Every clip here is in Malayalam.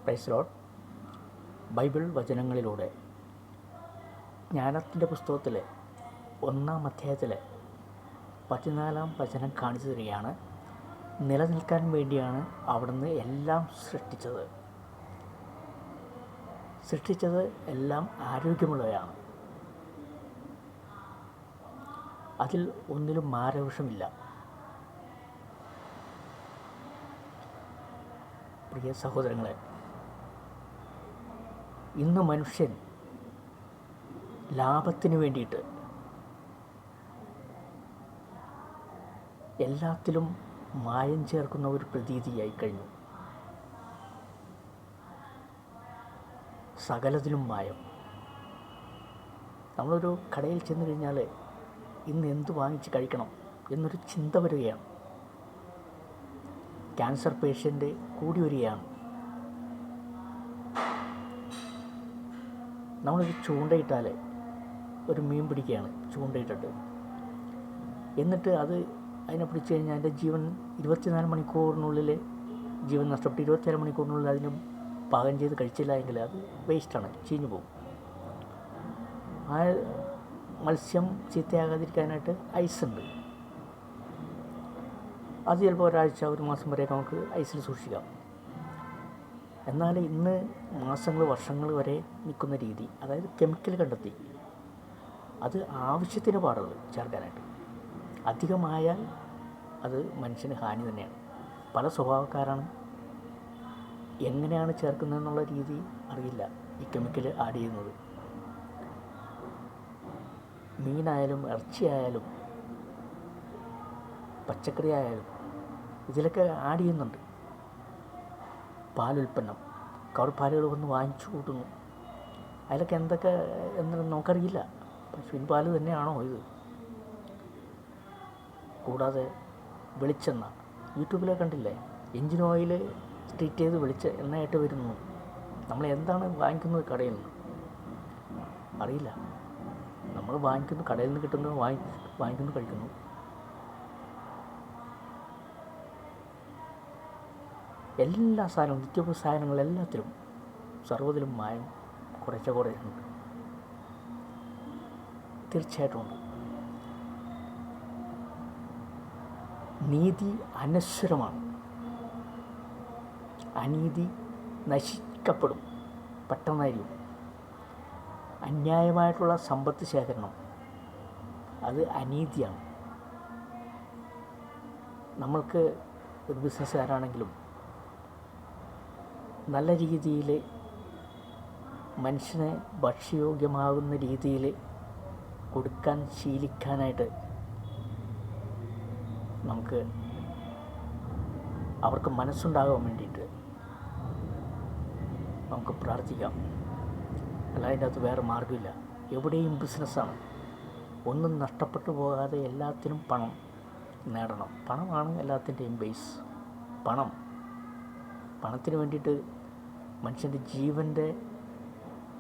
Praise Lord. ബൈബിൾ വചനങ്ങളിലൂടെ ജ്ഞാനത്തിൻ്റെ പുസ്തകത്തിലെ 1-ാം അധ്യായത്തിലെ 14-ാം വചനം കാണിച്ചു തരികയാണ്. നിലനിൽക്കാൻ വേണ്ടിയാണ് അവിടുന്ന് എല്ലാം സൃഷ്ടിച്ചത് എല്ലാം ആരോഗ്യമുള്ളവയാണ്. അതിൽ ഒന്നിലും മാരവിഷമില്ല. പ്രിയ സഹോദരങ്ങളെ, ഇന്ന് മനുഷ്യൻ ലാഭത്തിന് വേണ്ടിയിട്ട് എല്ലാത്തിലും മായം ചേർക്കുന്ന ഒരു പ്രതീതിയായി കഴിഞ്ഞു. സകലത്തിലും മായം. നമ്മളൊരു കടയിൽ ചെന്ന് കഴിഞ്ഞാൽ ഇന്ന് എന്ത് വാങ്ങിച്ച് കഴിക്കണം എന്നൊരു ചിന്ത വരികയാണ്. ക്യാൻസർ പേഷ്യൻ്റ് കൂടി വരികയാണ്. നമ്മളൊരു ചൂണ്ടയിട്ടാൽ ഒരു മീൻ പിടിക്കുകയാണ് ചൂണ്ടയിട്ടിട്ട്, എന്നിട്ട് അതിനെ പിടിച്ചു കഴിഞ്ഞാൽ അതിൻ്റെ ജീവൻ 24 മണിക്കൂറിനുള്ളിൽ ജീവൻ നഷ്ടപ്പെട്ട് 24 മണിക്കൂറിനുള്ളിൽ അതിന് പാകം ചെയ്ത് കഴിച്ചില്ല എങ്കിൽ അത് വേസ്റ്റാണ്, ചീഞ്ഞു പോകും. ആ മത്സ്യം ചീത്തയാകാതിരിക്കാനായിട്ട് ഐസുണ്ട്. അത് ചിലപ്പോൾ ഒരാഴ്ച, ഒരു മാസം വരെ നമുക്ക് ഐസിൽ സൂക്ഷിക്കാം. എന്നാൽ ഇന്ന് മാസങ്ങൾ, വർഷങ്ങൾ വരെ നിൽക്കുന്ന രീതി, അതായത് കെമിക്കൽ കണ്ടെത്തി അത് ആവശ്യത്തിന് പാടുള്ളൂ ചേർക്കാനായിട്ട്. അധികമായാൽ അത് മനുഷ്യന് ഹാനി തന്നെയാണ്. പല സ്വഭാവക്കാരാണ്, എങ്ങനെയാണ് ചേർക്കുന്നതെന്നുള്ള രീതി അറിയില്ല ഈ കെമിക്കൽ ആഡ് ചെയ്യുന്നത്. മീനായാലും ഇറച്ചിയായാലും പച്ചക്കറി ആയാലും ഇതിലൊക്കെ ആഡ് ചെയ്യുന്നുണ്ട്. പാലുൽപ്പന്നം, കവർപ്പാലുകൾ വന്ന് വാങ്ങിച്ചു കൂട്ടുന്നു. അതിലൊക്കെ എന്തൊക്കെ എന്ന് നമുക്കറിയില്ല. പശുവിൻ പാല് തന്നെയാണോ ഇത്? കൂടാതെ വെളിച്ചെണ്ണ, യൂട്യൂബിലൊക്കെ കണ്ടില്ലേ, എൻജിൻ ഓയിൽ ട്രീറ്റ് ചെയ്ത് വെളിച്ച എണ്ണയായിട്ട് വരുന്നു. നമ്മൾ എന്താണ് വാങ്ങിക്കുന്നത് കടയിൽ നിന്ന് അറിയില്ല. നമ്മൾ വാങ്ങിക്കുന്നു, കടയിൽ നിന്ന് കിട്ടുന്നത് വാങ്ങിക്കുന്നു, കഴിക്കുന്നു. എല്ലാ സാധനവും, നിത്യോപയോഗ സാധനങ്ങളെല്ലാത്തിലും സർവ്വതിലും മായം കുറേ ഉണ്ട്. തീർച്ചയായിട്ടും ഉണ്ട്. നീതി അനശ്വരമാണ്. അനീതി നശിക്കപ്പെടും, പെട്ടെന്നായിരിക്കും. അന്യായമായിട്ടുള്ള സമ്പത്ത് ശേഖരണം അത് അനീതിയാണ്. നമ്മൾക്ക് ഒരു ബിസിനസ്സുകാരാണെങ്കിലും നല്ല രീതിയിൽ മനുഷ്യനെ ഭക്ഷ്യയോഗ്യമാകുന്ന രീതിയിൽ കൊടുക്കാൻ ശീലിക്കാനായിട്ട് നമുക്ക് അവർക്ക് മനസ്സുണ്ടാകാൻ വേണ്ടിയിട്ട് നമുക്ക് പ്രാർത്ഥിക്കാം. അല്ല, അതിൻ്റെ അകത്ത് വേറെ മാർഗ്ഗമില്ല. എവിടെയും ബിസിനസ്സാണ്. ഒന്നും നഷ്ടപ്പെട്ടു പോകാതെ എല്ലാത്തിനും പണം നേടണം. പണമാണ് എല്ലാത്തിൻ്റെയും ബേസ്. പണത്തിന് വേണ്ടിയിട്ട് മനുഷ്യൻ്റെ ജീവൻ്റെ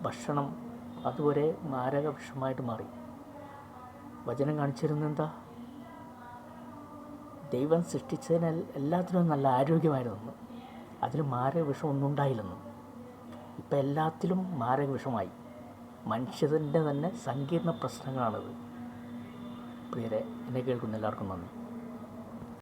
ഭക്ഷണം അതുവരെ മാരക വിഷമായിട്ട് മാറി. വചനം കാണിച്ചിരുന്നത് എന്താ? ദൈവം സൃഷ്ടിച്ചതിന് എല്ലാത്തിനും നല്ല ആരോഗ്യമായിരുന്നു. അതിൽ മാരക വിഷം ഒന്നും ഉണ്ടായില്ലെന്ന്. ഇപ്പം എല്ലാത്തിലും മാരക വിഷമായി. മനുഷ്യൻ്റെ തന്നെ സങ്കീർണ പ്രശ്നങ്ങളാണിത്. പ്രിയരെ, എന്നെ കേൾക്കുന്ന എല്ലാവർക്കും നന്ദി.